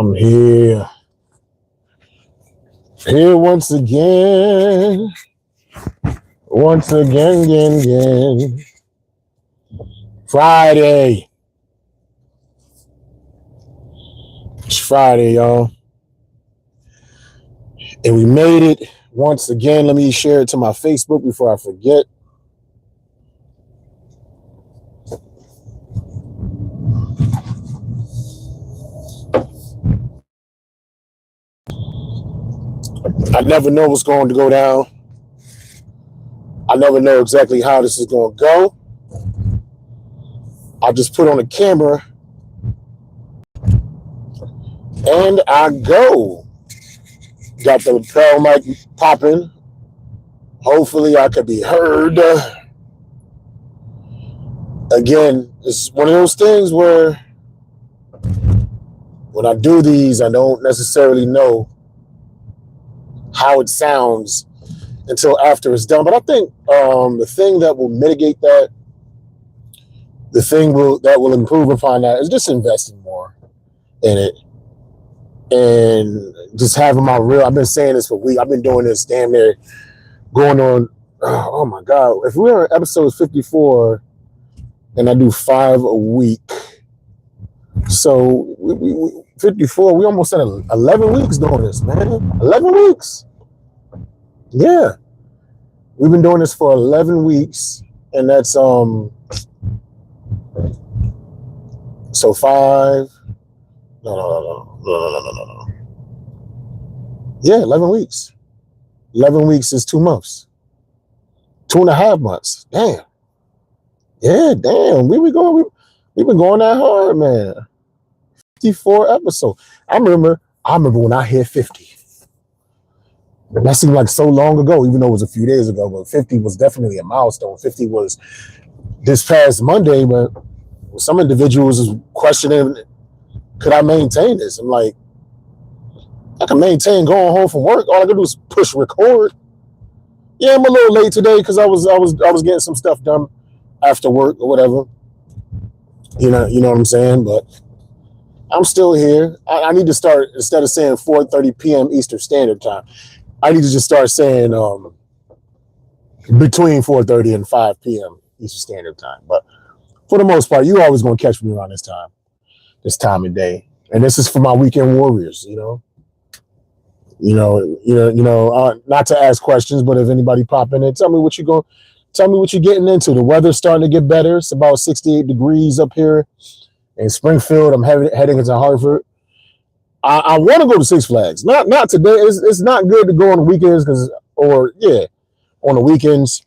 I'm here. Here once again. Once again. Friday. It's Friday, y'all. And we made it once again. Let me share it to my Facebook before I forget. I never know what's going to go down. I never know exactly how this is going to go. I just put on the camera and I go. Got the lapel mic popping. Hopefully I could be heard. Again, it's one of those things where when I do these, I don't necessarily know how it sounds until after it's done. But I think the thing that will mitigate that, the thing that will improve upon that is just investing more in it. And just having my real, I've been saying this for weeks. I've been doing this damn near going on, oh my God. If we're on episode 54 and I do 5 a week, so we 54, we almost at 11 weeks doing this, man. 11 weeks. Yeah. We've been doing this for 11 weeks and that's, so 5, no. Yeah, 11 weeks. 11 weeks is 2 months. 2.5 months. Damn. Yeah, damn. We've been going that hard, man. 54 episodes. I remember when I hit 50. That seemed like so long ago, even though it was a few days ago, but 50 was definitely a milestone. 50 was this past Monday, but some individuals is questioning, could I maintain this? I'm like, I can maintain going home from work. All I gotta do is push record. Yeah, I'm a little late today because I was getting some stuff done after work or whatever. You know what I'm saying? But I'm still here. I need to start, instead of saying 4:30 p.m. Eastern Standard Time, I need to just start saying between 4:30 and 5 p.m. Eastern Standard Time. But for the most part, you always gonna catch me around this time of day. And this is for my weekend warriors, not to ask questions, but if anybody pop in there, tell me what you're getting into. The weather's starting to get better. It's about 68 degrees up here in Springfield. I'm heading into Hartford. I want to go to Six Flags. Not today. It's not good to go on the weekends on the weekends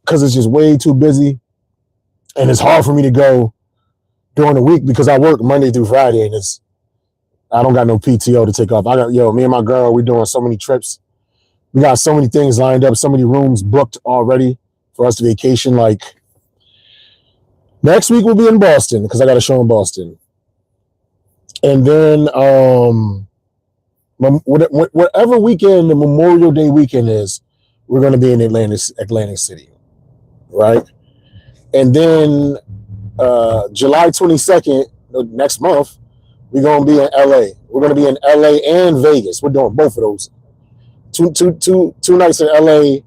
because it's just way too busy. And it's hard for me to go during the week because I work Monday through Friday and I don't got no PTO to take off. Me and my girl, we're doing so many trips. We got so many things lined up, so many rooms booked already for us to vacation. Like next week we'll be in Boston because I got a show in Boston. And then whatever weekend the Memorial Day weekend is, we're going to be in Atlantic City, right? And then July 22nd, next month, we're going to be in LA. We're going to be in LA and Vegas. We're doing both of those. Two nights in LA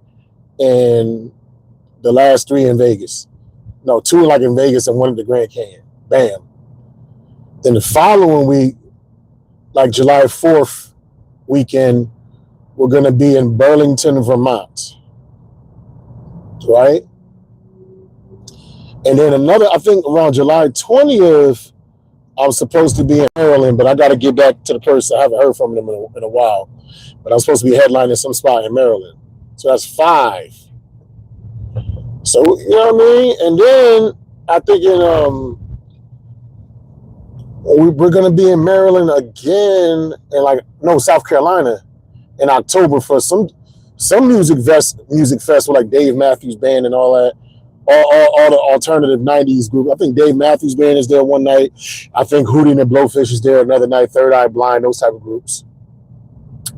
and the last 3 in Vegas. No, 2 in Vegas and 1 at the Grand Canyon. Bam. Then the following week, like July 4th weekend, we're going to be in Burlington, Vermont. Right? And then I think around July 20th, I was supposed to be in Maryland, but I got to get back to the person. I haven't heard from them in a while. But I was supposed to be headlining some spot in Maryland. So that's 5. So, you know what I mean? And then I think we're going to be in Maryland again in South Carolina in October for some music festival like Dave Matthews Band and all that. All the alternative 90s group. I think Dave Matthews Band is there one night. I think Hootie and the Blowfish is there another night. Third Eye Blind, those type of groups.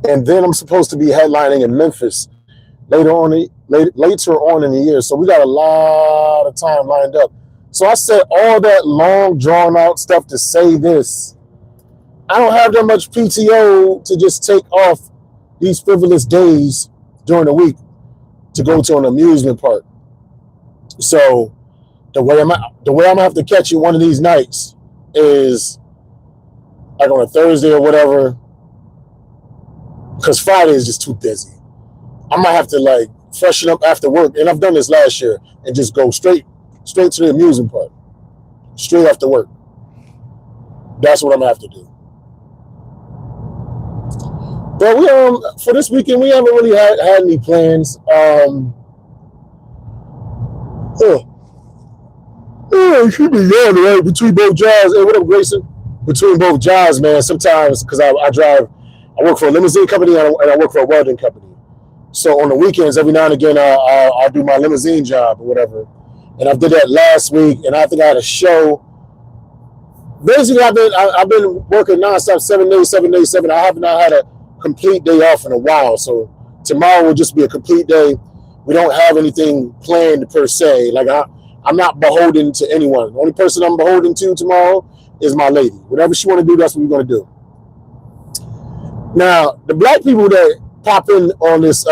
And then I'm supposed to be headlining in Memphis later on in the year. So we got a lot of time lined up. So I said all that long, drawn out stuff to say this. I don't have that much PTO to just take off these frivolous days during the week to go to an amusement park. So the way I'm gonna have to catch you one of these nights is like on a Thursday or whatever, because Friday is just too busy. I might have to like freshen up after work, and I've done this last year, and just go straight to the amusement park, straight after work. That's what I'm gonna have to do. But we for this weekend we haven't really had any plans. It should be on right between both jobs. Hey, what up, Grayson? Between both jobs, man. Sometimes because I work for a limousine company and I work for a welding company. So on the weekends, every now and again, I'll do my limousine job or whatever. And I did that last week, and I think I had a show. Basically, I've been working nonstop 7 days. I have not had a complete day off in a while. So tomorrow will just be a complete day. We don't have anything planned per se. Like I'm not beholden to anyone. The only person I'm beholden to tomorrow is my lady. Whatever she want to do, that's what we're going to do. Now, the black people that pop in on this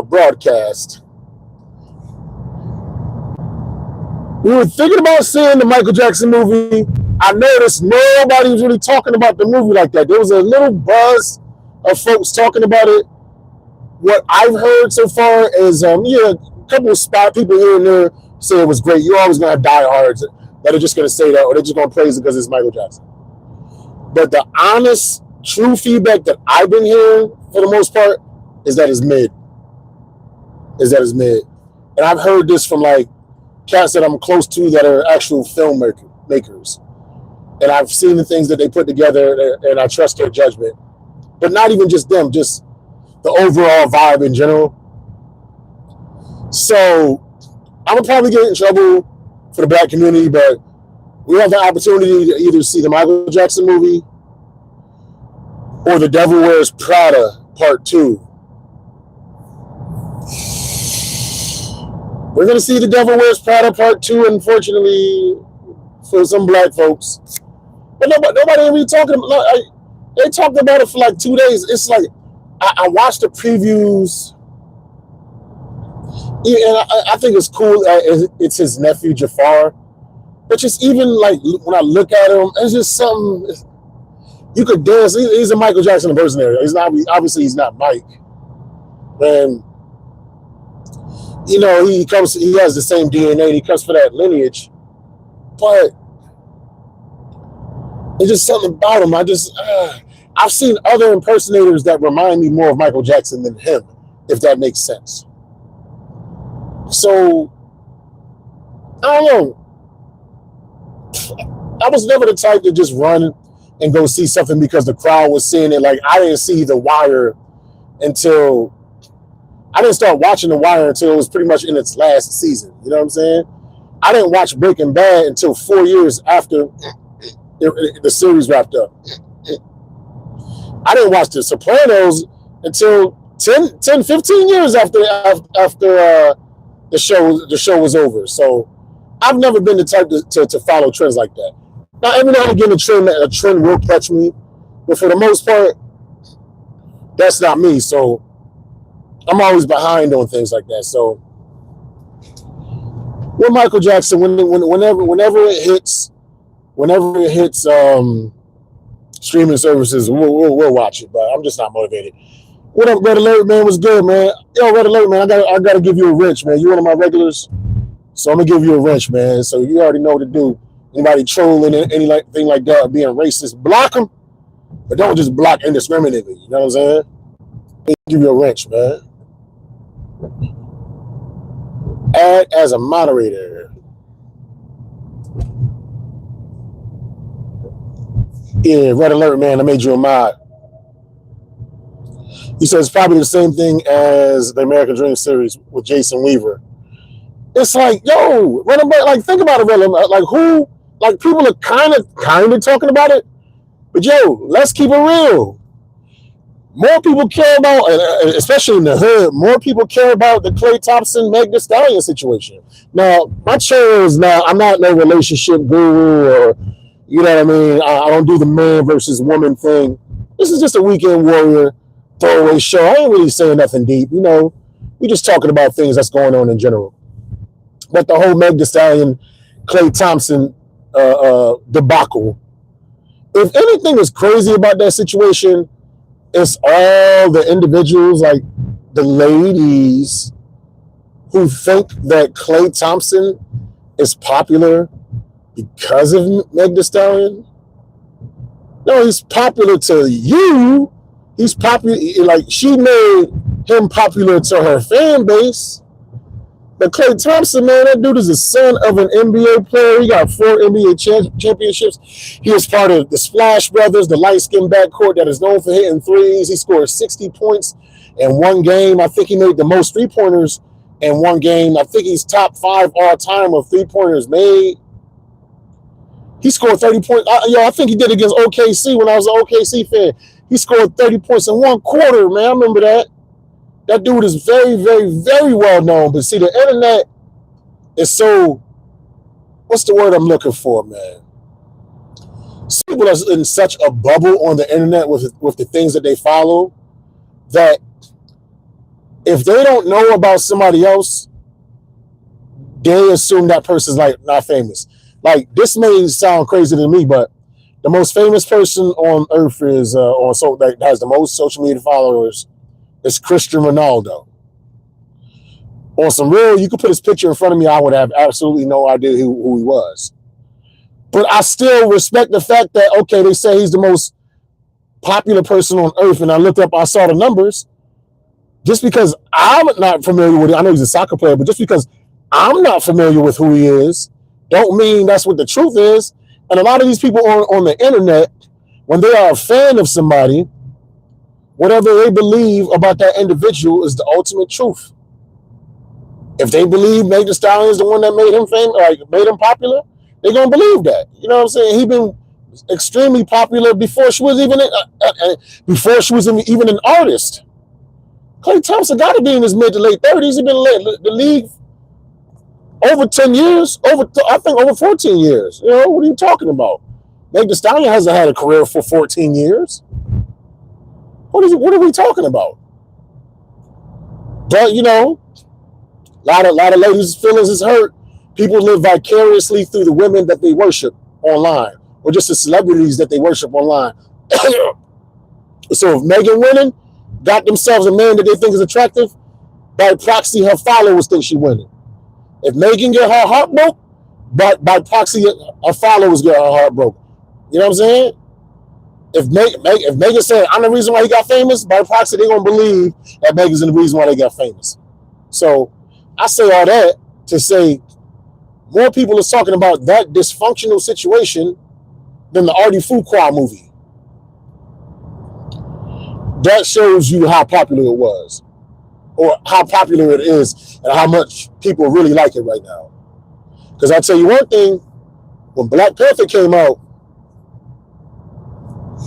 broadcast, we were thinking about seeing the Michael Jackson movie. I noticed nobody was really talking about the movie like that. There was a little buzz of folks talking about it. What I've heard so far is, a couple of spot people here and there say it was great. You're always going to have diehards that are just going to say that, or they're just going to praise it because it's Michael Jackson. But the honest, true feedback that I've been hearing, for the most part, is that it's mid. And I've heard this from, like, cats that I'm close to that are actual filmmakers. And I've seen the things that they put together, and I trust their judgment. But not even just them, just the overall vibe in general. So I'm going to probably get in trouble for the black community, but we have the opportunity to either see the Michael Jackson movie or the Devil Wears Prada Part 2. We're going to see the Devil Wears Prada Part 2, unfortunately, for some black folks. But nobody really talking about it. They talked about it for like 2 days. It's like, I watched the previews. And I think it's cool. It's his nephew, Jafar. But just even like when I look at him, it's just something. You could dance. He's a Michael Jackson impersonator. Obviously he's not Mike. And he has the same DNA. He comes for that lineage. But it's just something about him. I've seen other impersonators that remind me more of Michael Jackson than him, if that makes sense. So, I don't know. I was never the type to just run and go see something because the crowd was seeing it. Like, I didn't see The Wire until... I didn't start watching The Wire until it was pretty much in its last season. You know what I'm saying? I didn't watch Breaking Bad until 4 years after the series wrapped up. I didn't watch The Sopranos until 10, 15 years after the show was over. So I've never been the type to follow trends like that. Now, every now and again, a trend will catch me. But for the most part, that's not me. So I'm always behind on things like that. So with Michael Jackson, whenever it hits streaming services, we'll watch it. But I'm just not motivated. What up, Red Alert, man? What's good, man? Yo, Red Alert, man. I gotta give you a wrench, man. You one of my regulars, so I'm gonna give you a wrench, man. So you already know what to do. Anybody trolling anything like that, or being racist, block them, but don't just block indiscriminately. You know what I'm saying? I'll give you a wrench, man. Add as a moderator. Yeah, Red Alert, man. I made you a mod. He says probably the same thing as the American Dream series with Jason Weaver. It's like, yo, like think about it, Red Alert. Like who? Like people are kind of talking about it, but yo, let's keep it real. More people care about, especially in the hood, more people care about the Klay Thompson, Meg Stallion situation. Now, my channel is I'm not no relationship guru or You know what I mean? I don't do the man versus woman thing. This is just a weekend warrior throwaway show. I ain't really saying nothing deep. You know, we just talking about things that's going on in general. But the whole Meg Thee Stallion, Klay Thompson debacle. If anything is crazy about that situation, it's all the individuals, like the ladies, who think that Klay Thompson is popular because of Meg Thee Stallion. No, he's popular to you. He's popular, like she made him popular to her fan base. But Klay Thompson, man, that dude is the son of an NBA player. He got 4 NBA championships. He was part of the Splash Brothers, the light-skinned backcourt that is known for hitting threes. He scored 60 points in one game. I think he made the most three-pointers in one game. I think he's top 5 all-time of three-pointers made. He scored 30 points. I think he did against OKC when I was an OKC fan. He scored 30 points in one quarter, man. I remember that. That dude is very, very, very well known. But see, the internet is so, what's the word I'm looking for, man? Some people are in such a bubble on the internet with the things that they follow that if they don't know about somebody else, they assume that person's like not famous. Like, this may sound crazy to me, but the most famous person on earth is that has the most social media followers is Cristiano Ronaldo. On some real, you could put his picture in front of me, I would have absolutely no idea who he was. But I still respect the fact that, okay, they say he's the most popular person on earth, and I looked up, I saw the numbers. Just because I'm not familiar with it, I know he's a soccer player, but just because I'm not familiar with who he is, don't mean that's what the truth is. And a lot of these people on the internet, when they are a fan of somebody, whatever they believe about that individual is the ultimate truth. If they believe Meg Thee Stallion is the one that made him famous, like made him popular, they're gonna believe that. You know what I'm saying? He been extremely popular before she was even an artist. Klay Thompson got to be in his mid to late 30s. He's been in the league over 10 years, I think over 14 years. You know, what are you talking about? Meg Thee Stallion hasn't had a career for 14 years. What are we talking about? But, you know, a lot of ladies' feelings is hurt. People live vicariously through the women that they worship online, or just the celebrities that they worship online. So if Megan winning, got themselves a man that they think is attractive, by proxy, her followers think she winning. If Megan get her heart broke, by proxy, her followers get her heart broke. You know what I'm saying? If Megan said, I'm the reason why he got famous, by proxy, they're going to believe that Megan's the reason why they got famous. So I say all that to say more people are talking about that dysfunctional situation than the Artie Fuqua movie. That shows you how popular it was, or how popular it is, and how much people really like it right now. Because I'll tell you one thing, when Black Panther came out,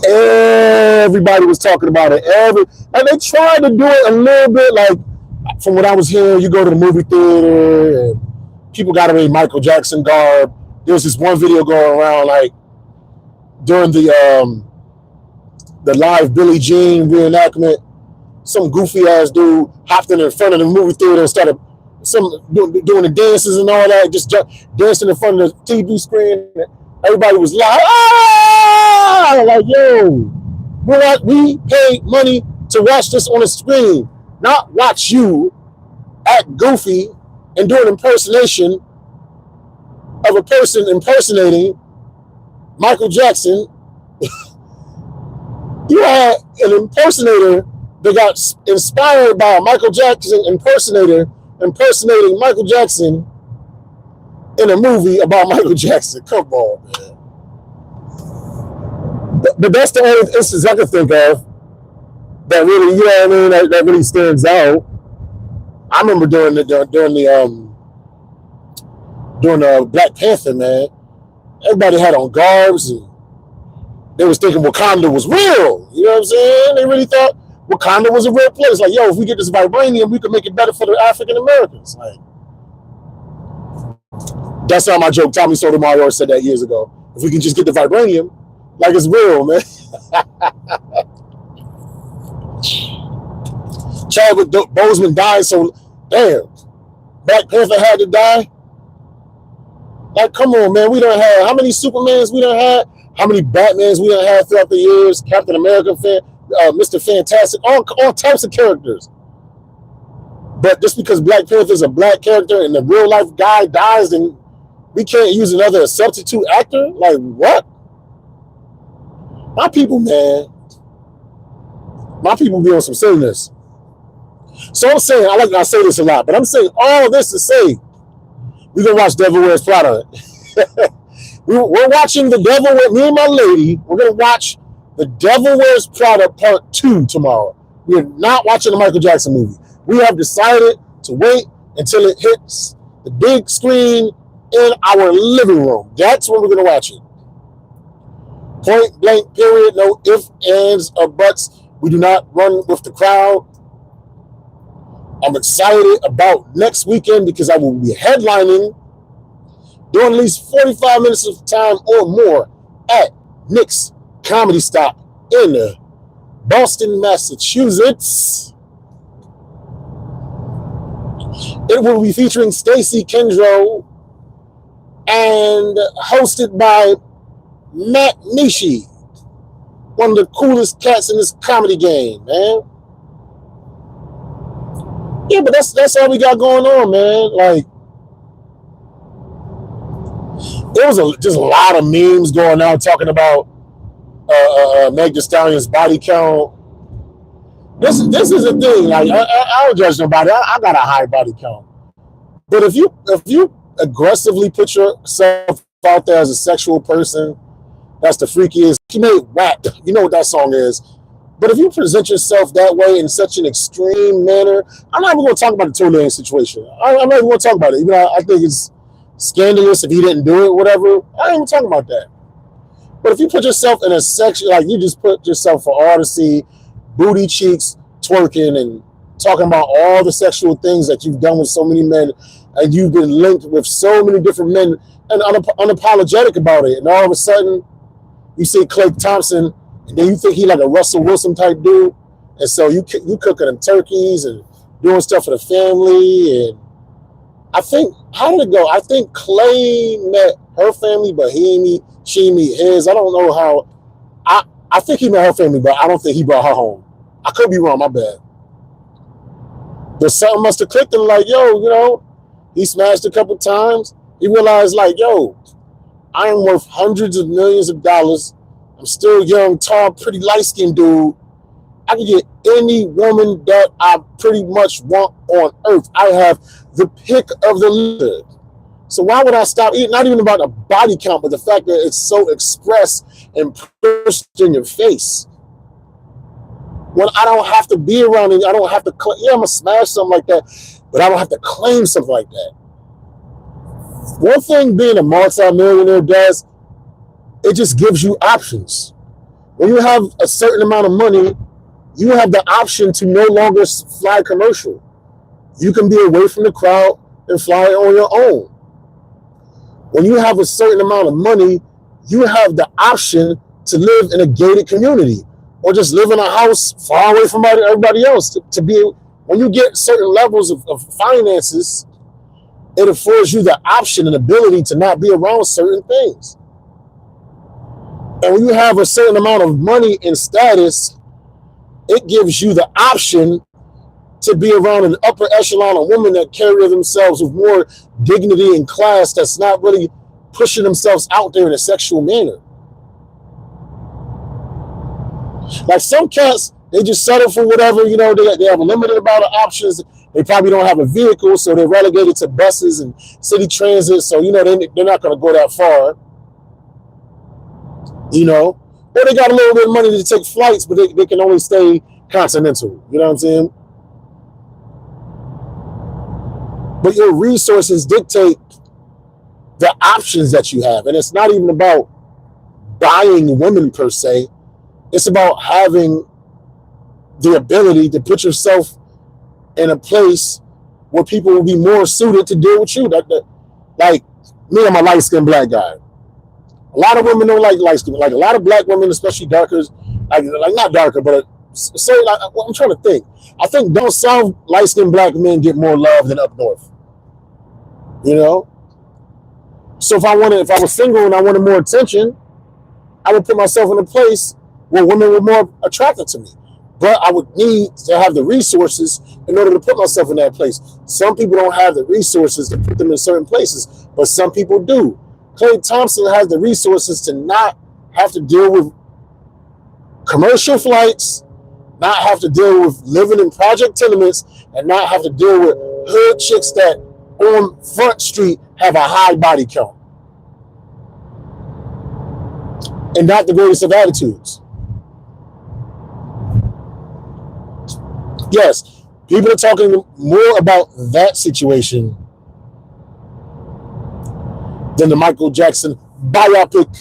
everybody was talking about it. And they tried to do it a little bit, like, from what I was hearing, you go to the movie theater, and people got away Michael Jackson garb. There was this one video going around, like, during the live Billie Jean reenactment, some goofy ass dude hopped in front of the movie theater and started doing the dances and all that, just dancing in front of the TV screen. Everybody was like, ah! Like, yo, we paid money to watch this on a screen, not watch you act goofy and do an impersonation of a person impersonating Michael Jackson. You had an impersonator that got inspired by a Michael Jackson impersonator impersonating Michael Jackson in a movie about Michael Jackson. Come on, man. But that's the only instance I can think of that really, you know what I mean, that really stands out. I remember during the Black Panther, man, everybody had on garbs and they was thinking Wakanda was real. You know what I'm saying? They really thought Wakanda was a real place. Like, yo, if we get this vibranium, we can make it better for the African Americans. Like, that's not my joke. Tommy Sotomayor said that years ago. If we can just get the vibranium, like it's real, man. Chadwick Boseman died, so damn, Black Panther had to die. Like, come on, man. We done had how many Supermans we done had? How many Batmans we done had throughout the years? Captain America, Mr. Fantastic, all types of characters. But just because Black Panther is a black character and the real life guy dies, then we can't use another substitute actor? Like, what? My people, man. My people be on some silliness. So I'm saying, I say this a lot, but I'm saying all this to say, we're going to watch Devil Wears Prada. We're watching the Devil, me and my lady, we're going to watch the Devil Wears Prada Part 2 tomorrow. We're not watching the Michael Jackson movie. We have decided to wait until it hits the big screen in our living room. That's when we're going to watch it. Point blank, period. No ifs, ands, or buts. We do not run with the crowd. I'm excited about next weekend because I will be headlining during at least 45 minutes of time or more at Nick's Comedy Stop in Boston, Massachusetts. It will be featuring Stacey Kendrow and hosted by Matt Nishi, one of the coolest cats in this comedy game, man. Yeah, but that's all we got going on, man. Like, there was just a lot of memes going out talking about Meg Thee Stallion's body count. This is a thing. Like, I don't judge nobody. I got a high body count, but if you aggressively put yourself out there as a sexual person, that's the freakiest. She made WAP. You know what that song is. But if you present yourself that way in such an extreme manner, I'm not even going to talk about the Tulane situation. I'm not even going to talk about it. Even though I think it's scandalous if he didn't do it, whatever. I ain't even talking about that. But if you put yourself in a section, like you just put yourself for all to see, booty cheeks, twerking, and talking about all the sexual things that you've done with so many men, and you've been linked with so many different men, and unapologetic about it, and all of a sudden, you see Klay Thompson, and then you think he like a Russell Wilson type dude, and so you cooking them turkeys and doing stuff for the family. And I think, how did it go? I think Klay met her family, but she didn't meet his. I don't know how. I think he met her family, but I don't think he brought her home. I could be wrong, my bad. But something must have clicked and like, yo, you know, he smashed a couple times. He realized like, yo, I am worth hundreds of millions of dollars. I'm still young, tall, pretty light-skinned dude. I can get any woman that I pretty much want on earth. I have the pick of the litter. So why would I stop eating? Not even about a body count, but the fact that it's so expressed and pushed in your face. When I don't have to be around it, I don't have to, yeah, I'm going to smash something like that, but I don't have to claim something like that. One thing being a multi-millionaire does, it just gives you options. When you have a certain amount of money, you have the option to no longer fly commercial. You can be away from the crowd and fly on your own. When you have a certain amount of money, you have the option to live in a gated community or just live in a house far away from everybody else. When you get certain levels of finances, it affords you the option and ability to not be around certain things. And when you have a certain amount of money and status, it gives you the option to be around an upper echelon of women that carry themselves with more dignity and class, that's not really pushing themselves out there in a sexual manner. Like some cats, they just settle for whatever, you know, they have a limited amount of options. They probably don't have a vehicle, so they're relegated to buses and city transit. So, you know, they're not going to go that far. You know, or they got a little bit of money to take flights, but they can only stay continental. You know what I'm saying? But your resources dictate the options that you have. And it's not even about buying women per se. It's about having the ability to put yourself in a place where people will be more suited to deal with you. Like me, I'm a light-skinned black guy. A lot of women don't like light skin. Like a lot of black women, especially darker, like not darker, but say like I'm trying to think. I think down south, light skinned black men get more love than up north. You know. So if I was single and I wanted more attention, I would put myself in a place where women were more attracted to me. But I would need to have the resources in order to put myself in that place. Some people don't have the resources to put them in certain places, but some people do. Klay Thompson has the resources to not have to deal with commercial flights, not have to deal with living in project tenements, and not have to deal with hood chicks that on Front Street have a high body count. And not the greatest of attitudes. Yes, people are talking more about that situation than the Michael Jackson biopic.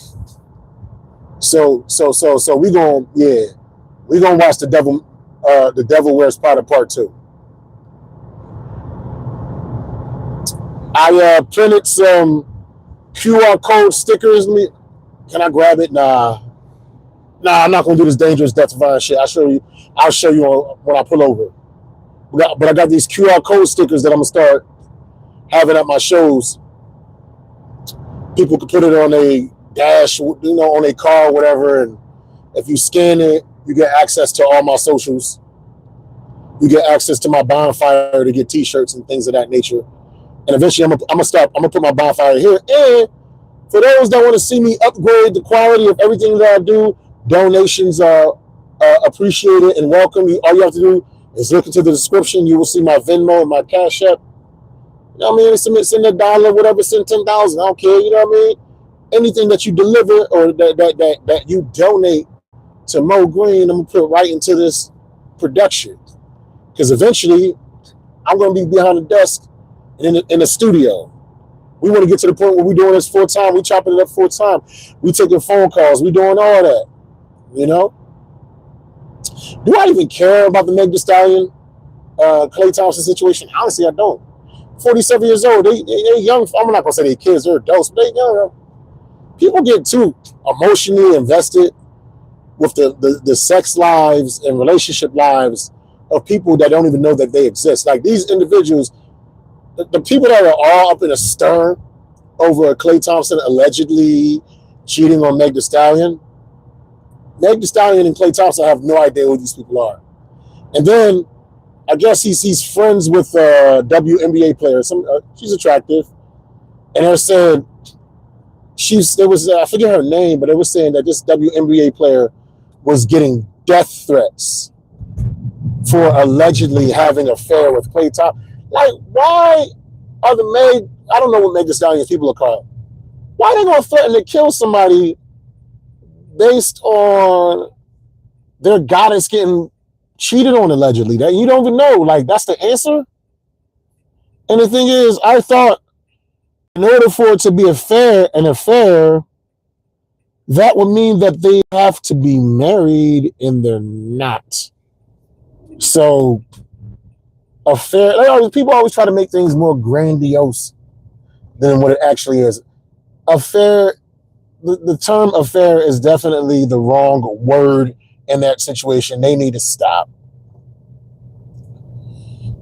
So we gonna watch the Devil Wears Prada Part 2. I printed some QR code stickers. Can I grab it? Nah, I'm not gonna do this dangerous death defying shit. I'll show you when I pull over. But I got these QR code stickers that I'm gonna start having at my shows. People can put it on a dash, on a car or whatever, and if you scan it, you get access to all my socials. You get access to my bonfire to get T-shirts and things of that nature. And eventually, I'm gonna put my bonfire here. And for those that want to see me upgrade the quality of everything that I do, donations are appreciated and welcome. All you have to do is look into the description. You will see my Venmo and my Cashapp. You know what I mean? Send $1, whatever, send 10,000. I don't care. You know what I mean? Anything that you deliver or that you donate to Mo Green, I'm gonna put right into this production. Because eventually, I'm gonna be behind the desk and in the studio. We want to get to the point where we're doing this full time. We chopping it up full time. We taking phone calls. We doing all that. You know? Do I even care about the Meg Thee Stallion, Klay Thompson situation? Honestly, I don't. 47 years old. They young. I'm not gonna say they kids. They're adults, but they young. People get too emotionally invested with the sex lives and relationship lives of people that don't even know that they exist. Like these individuals, the people that are all up in a stir over Klay Thompson allegedly cheating on Meg Thee Stallion. Meg Thee Stallion and Klay Thompson have no idea who these people are. And then I guess he's friends with a WNBA player. She's attractive, and they're saying I forget her name, but it was saying that this WNBA player was getting death threats for allegedly having an affair with Klay Thompson. Like, why are I don't know what Meg Thee Stallion people are called. Why are they gonna threaten to kill somebody based on their goddess getting cheated on allegedly? That you don't even know. Like, that's the answer. And the thing is, I thought in order for it to be an affair, that would mean that they have to be married, and they're not. So affair, people always try to make things more grandiose than what it actually is. Affair, the term affair is definitely the wrong word in that situation. They need to stop.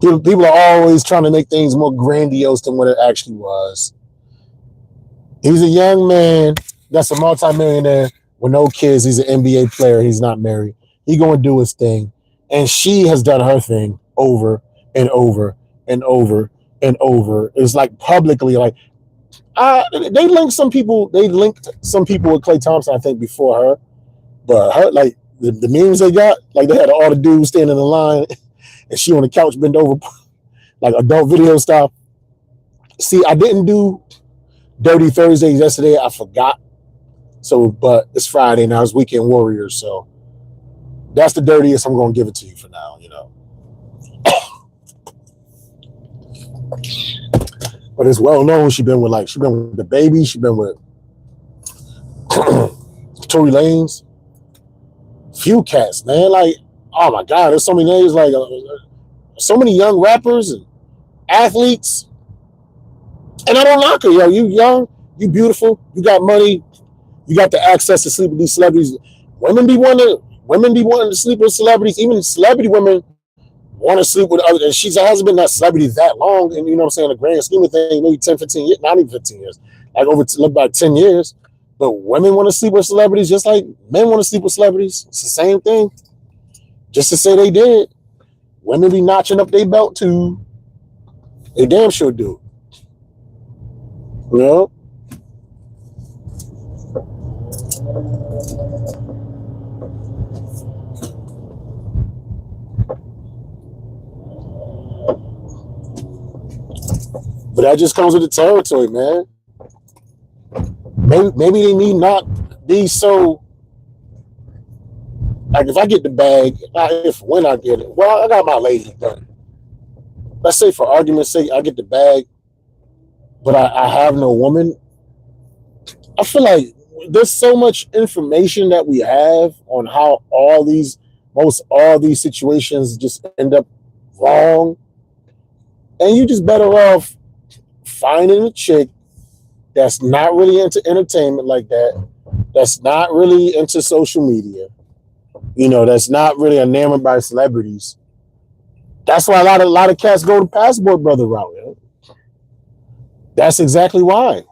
People are always trying to make things more grandiose than what it actually was. He's a young man that's a multimillionaire with no kids. He's an NBA player. He's not married. He's going to do his thing. And she has done her thing over and over and over and over. It's like publicly, like they linked some people with Klay Thompson, I think, before her. But her, like the memes they got, like they had all the dudes standing in the line and she on the couch bent over, like adult video style. See, I didn't do Dirty Thursdays yesterday. I forgot. So, but it's Friday now. It's Weekend Warriors. So that's the dirtiest. I'm going to give it to you for now, you know. But it's well known she been with the baby. She been with Tory Lanez. Few cats, man. Like, oh my God, there's so many names. Like, so many young rappers and athletes. And I don't knock her, yo. You young, you beautiful, you got money, You got the access to sleep with these celebrities. Women be wanting to sleep with celebrities. Even celebrity women want to sleep with other. And she hasn't been that celebrity that long. And you know what I'm saying? The grand scheme of things, maybe 10, 15 years, not even 15 years. Like look back 10 years. But women want to sleep with celebrities just like men want to sleep with celebrities. It's the same thing. Just to say they did. Women be notching up their belt too. They damn sure do. You know? But that just comes with the territory, man. Maybe they need not be so. Like if I get the bag, when I get it, well, I got my lady done. Let's say for argument's sake, I get the bag, but I have no woman. I feel like there's so much information that we have on how all these situations just end up wrong, and you just better off finding a chick that's not really into entertainment like that, that's not really into social media, that's not really enamored by celebrities. That's why a lot of cats go the passport brother route. That's exactly why.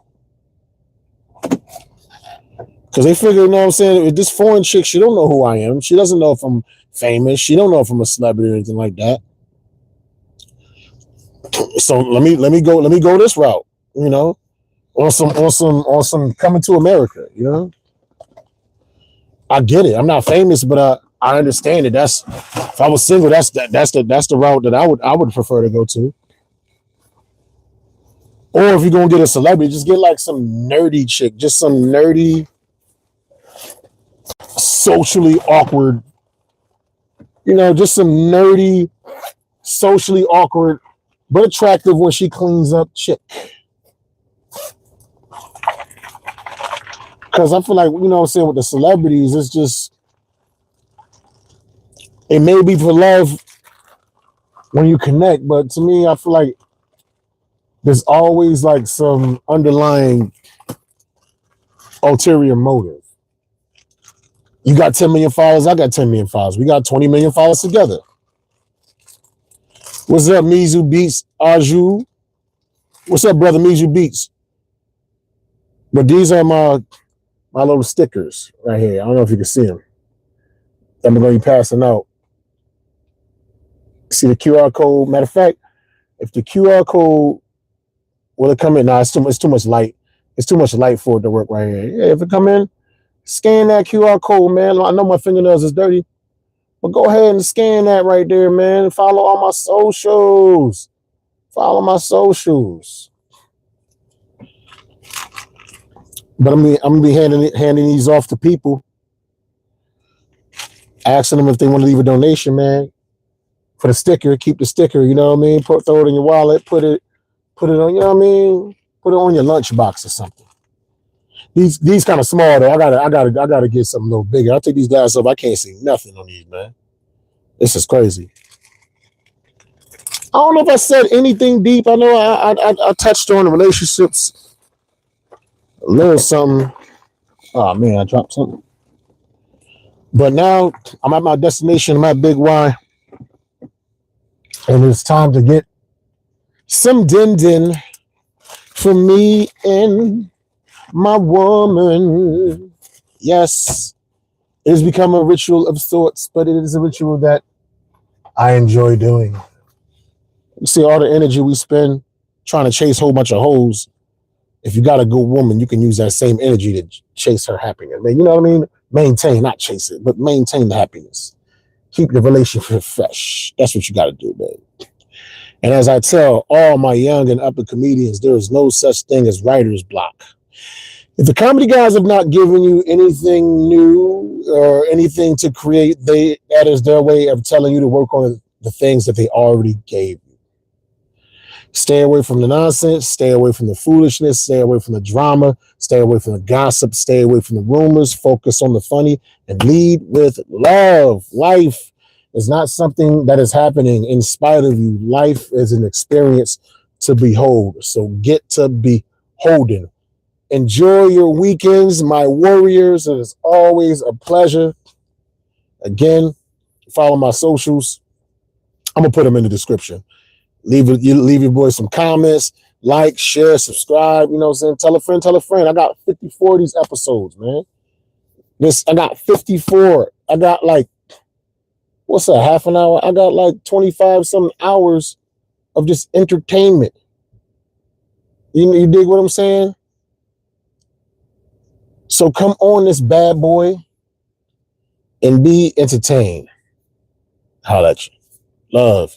Because they figure, you know what I'm saying, with this foreign chick, she don't know who I am. She doesn't know if I'm famous. She don't know if I'm a celebrity or anything like that. So let me go this route, on some Coming to America, I get it. I'm not famous, but I understand it. That's if I was single, that's the route that I would prefer to go to. Or if you're gonna get a celebrity, just get like some nerdy chick, just some nerdy, socially awkward, just some nerdy, socially awkward, but attractive when she cleans up chick. Because I feel like, what I'm saying, with the celebrities, it's just, it may be for love when you connect, but to me, I feel like there's always like some underlying ulterior motive. You got 10 million followers, I got 10 million followers. We got 20 million followers together. What's up, Mizu Beats, Arju? What's up, brother Mizu Beats? But these are my little stickers right here. I don't know if you can see them. I'm going to be passing out. See the QR code? Matter of fact, if the QR code will it come in? Nah, it's too much light. It's too much light for it to work right here. Yeah, if it come in, scan that QR code, man. I know my fingernails is dirty, but go ahead and scan that right there, man. Follow all my socials. Follow my socials. But I'm gonna be handing these off to people, asking them if they want to leave a donation, man, for the sticker. Keep the sticker, you know what I mean? Throw it in your wallet, put it on, you know what I mean? Put it on your lunchbox or something. These kind of small though. I gotta get something a little bigger. I'll take these guys up. I can't see nothing on these, man. This is crazy. I don't know if I said anything deep. I know I touched on the relationships. A little something. Oh man, I dropped something. But now I'm at my destination, my big Y. And it's time to get some din for me and my woman. Yes, it has become a ritual of sorts, but it is a ritual that I enjoy doing. You see all the energy we spend trying to chase a whole bunch of hoes. If you got a good woman, you can use that same energy to chase her happiness. Man, you know what I mean? Maintain, not chase it, but maintain the happiness. Keep the relationship fresh. That's what you got to do, man. And as I tell all my young and upper comedians, there is no such thing as writer's block. If the comedy guys have not given you anything new or anything to create, that is their way of telling you to work on the things that they already gave you. Stay away from the nonsense, stay away from the foolishness, stay away from the drama, stay away from the gossip, stay away from the rumors, focus on the funny, and lead with love. Life is not something that is happening in spite of you. Life is an experience to behold. So get to beholding Enjoy your weekends, my warriors. It is always a pleasure. Again, follow my socials. I'm gonna put them in the description. Leave your boys some comments, like, share, subscribe. You know what I'm saying? Tell a friend, tell a friend. I got 54 of these episodes, man. I got 54. I got like, what's that, half an hour? I got like 25 some hours of just entertainment. You dig what I'm saying? So come on, this bad boy, and be entertained. Holla at you. Love.